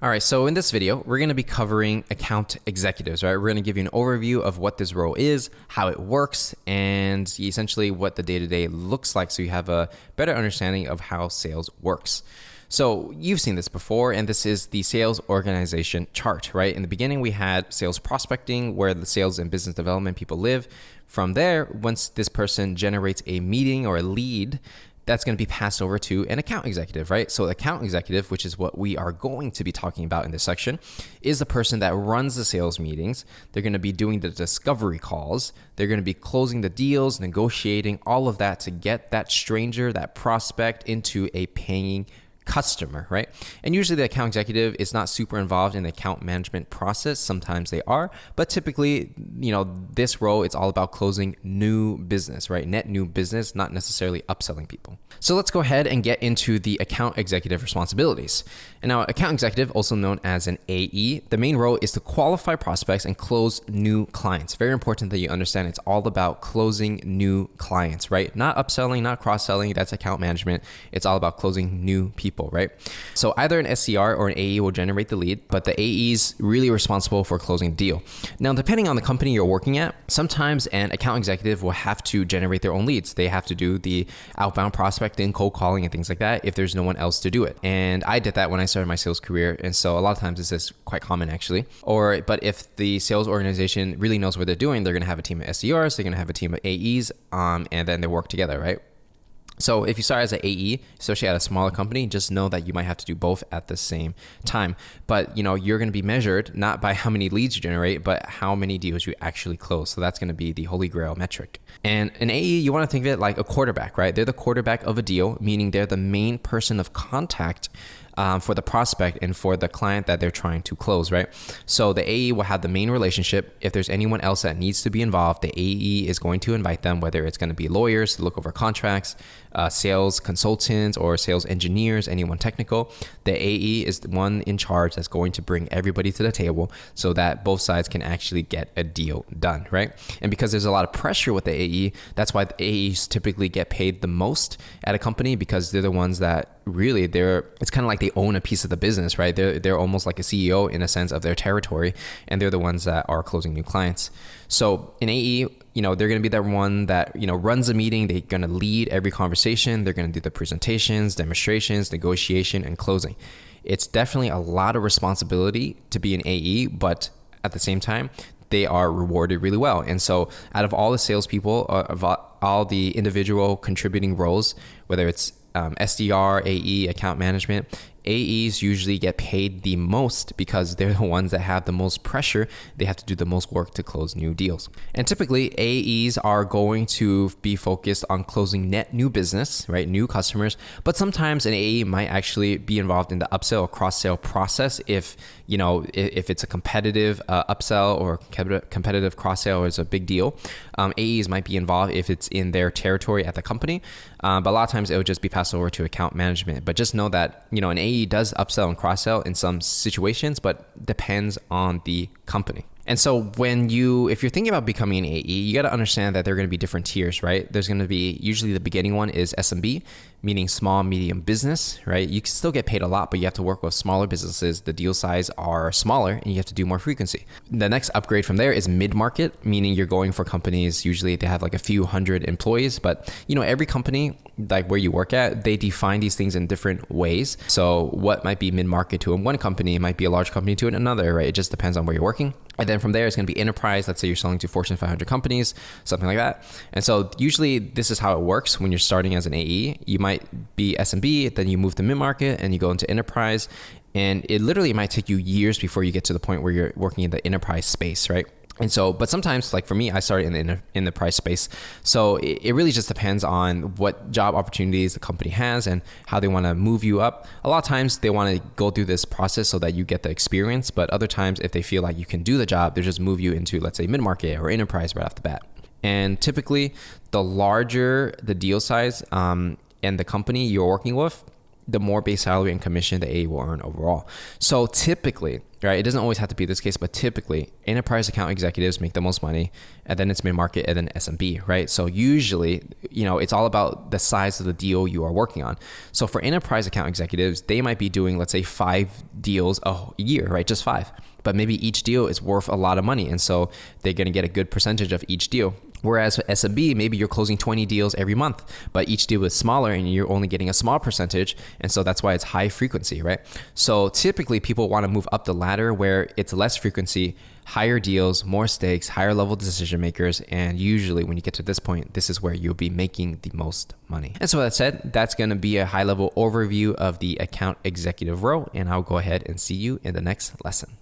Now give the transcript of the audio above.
All right, so in this video, we're going to be covering account executives, right? We're going to give you an overview of what this role is, how it works, and essentially what the day-to-day looks like so you have a better understanding of how sales works. So you've seen this before, and this is the sales organization chart, right? In the beginning, we had sales prospecting, where the sales and business development people live. From there, once this person generates a meeting or a lead, that's going to be passed over to an account executive, right? So the account executive, which is what we are going to be talking about in this section, is the person that runs the sales meetings. They're going to be doing the discovery calls. They're going to be closing the deals, negotiating, all of that to get that stranger, that prospect into a paying customer, right? And usually the account executive is not super involved in the account management process. Sometimes they are, but typically, this role, it's all about closing new business, right? Net new business, not necessarily upselling people. So let's go ahead and get into the account executive responsibilities. And now account executive, also known as an AE, the main role is to qualify prospects and close new clients. Very important that you understand it's all about closing new clients, right? Not upselling, not cross-selling, that's account management. It's all about closing new people, right? So either an SDR or an AE will generate the lead, but the AE is really responsible for closing the deal. Now, depending on the company you're working at, sometimes an account executive will have to generate their own leads. They have to do the outbound prospecting, cold calling, and things like that if there's no one else to do it. And I did that when I started my sales career. And so a lot of times this is quite common actually. But if the sales organization really knows what they're doing, they're going to have a team of SDRs, they're going to have a team of AEs, and then they work together, right? So if you start as an AE, especially at a smaller company, just know that you might have to do both at the same time. But you're going to be measured not by how many leads you generate, but how many deals you actually close. So that's going to be the holy grail metric. And an AE, you want to think of it like a quarterback, right? They're the quarterback of a deal, meaning they're the main person of contact for the prospect and for the client that they're trying to close, right? So the AE will have the main relationship. If there's anyone else that needs to be involved, the AE is going to invite them, whether it's going to be lawyers to look over contracts, sales consultants or sales engineers, anyone technical. The AE is the one in charge that's going to bring everybody to the table so that both sides can actually get a deal done, right? And because there's a lot of pressure with the AE, that's why the AEs typically get paid the most at a company, because they're the ones that really it's kind of like they own a piece of the business, right? They're almost like a CEO in a sense of their territory, and they're the ones that are closing new clients. So an AE, they're going to be that one that, runs a meeting. They're going to lead every conversation. They're going to do the presentations, demonstrations, negotiation, and closing. It's definitely a lot of responsibility to be an AE, but at the same time, they are rewarded really well. And so out of all the salespeople, of all the individual contributing roles, whether it's SDR, AE, account management, AEs usually get paid the most because they're the ones that have the most pressure. They have to do the most work to close new deals. And typically AEs are going to be focused on closing net new business, right? New customers. But sometimes an AE might actually be involved in the upsell or cross-sell process if it's a competitive upsell or competitive cross-sell is a big deal. AEs might be involved if it's in their territory at the company. But a lot of times it would just be passed over to account management. But just know that, an AE does upsell and cross-sell in some situations, but depends on the company. And so if you're thinking about becoming an AE, you got to understand that there are going to be different tiers, right? There's going to be, usually the beginning one is SMB, meaning small, medium business, right? You can still get paid a lot, but you have to work with smaller businesses. The deal size are smaller and you have to do more frequency. The next upgrade from there is mid-market, meaning you're going for companies, usually they have like a few hundred employees, but every company, like where you work at, they define these things in different ways. So what might be mid-market to one company might be a large company to another, right? It just depends on where you're working. And then from there, it's going to be enterprise. Let's say you're selling to Fortune 500 companies, something like that. And so usually this is how it works when you're starting as an AE. You might be SMB, then you move to mid-market and you go into enterprise. And it literally might take you years before you get to the point where you're working in the enterprise space, right? And so, but sometimes, like for me, I started in the price space. So it really just depends on what job opportunities the company has and how they want to move you up. A lot of times they want to go through this process so that you get the experience. But other times, if they feel like you can do the job, they just move you into, let's say, mid-market or enterprise right off the bat. And typically, the larger the deal size and the company you're working with, the more base salary and commission that A will earn overall. So typically, right, it doesn't always have to be this case, but typically enterprise account executives make the most money, and then it's mid-market, and then SMB, right? So usually, it's all about the size of the deal you are working on. So for enterprise account executives, they might be doing, let's say, 5 deals a year, right? Just 5. But maybe each deal is worth a lot of money, and so they're going to get a good percentage of each deal. Whereas for SMB, maybe you're closing 20 deals every month, but each deal is smaller and you're only getting a small percentage. And so that's why it's high frequency, right? So typically people want to move up the ladder where it's less frequency, higher deals, more stakes, higher level decision makers. And usually when you get to this point, this is where you'll be making the most money. And so that said, that's going to be a high level overview of the account executive role. And I'll go ahead and see you in the next lesson.